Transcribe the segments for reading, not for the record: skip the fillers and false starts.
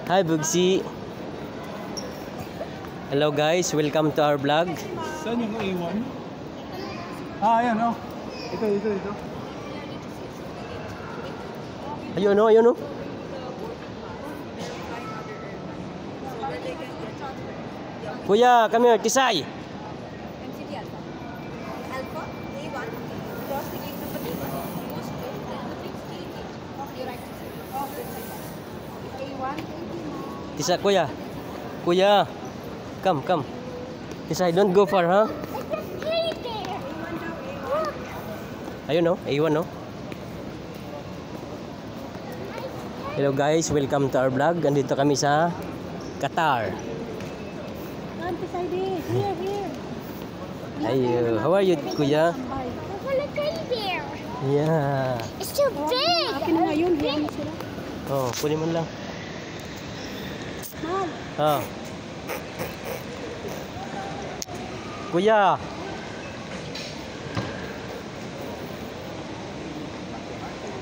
Hi Bugsi. Hello guys, welcome to our vlog. Saan yung A1? Ah, ayan oh. Ito. Ayun oh, ayun oh. Kuya, come here, Tisay. Tisay, kuya. Kuya. Come. Tisay, don't go far, ha? Ayun oh, A1 oh. Hello guys, welcome to our vlog. Andito kami sa Qatar. Here. Ayo, how are you, kuya? I want a teddy bear. Yeah. It's too big. Akin na ngayon, diyan mo sila. Oh, kunin mo lang. Mahal. Ah. Kuya.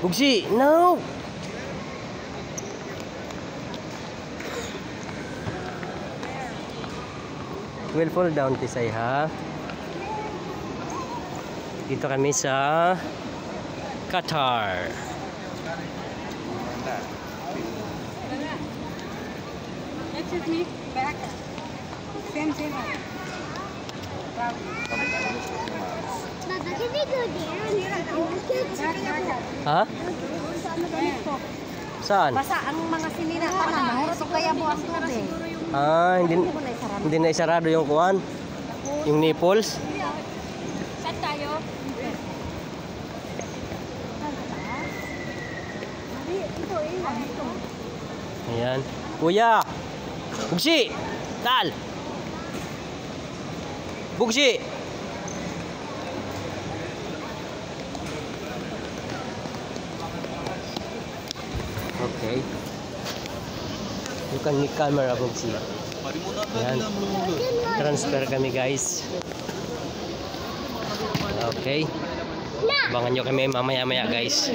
Bugsi, no. Will fall down, Tisay, ha? Dito kami sa Qatar. Excuse me, back. Same. Baba, can we go there? Ha? Saan? Basta ang mga sinira pa na, so kaya buwas tubig. Ah, hindi na isarado yung kuwan. Yung nipples. Saan tayo? Ayan. Kuya! Bugsi! Tal! Bugsi! Okay. You can make camera, Bugsi. Ayan. Transfer kami, guys. Okay. Abangan nyo kami mamaya-maya, guys.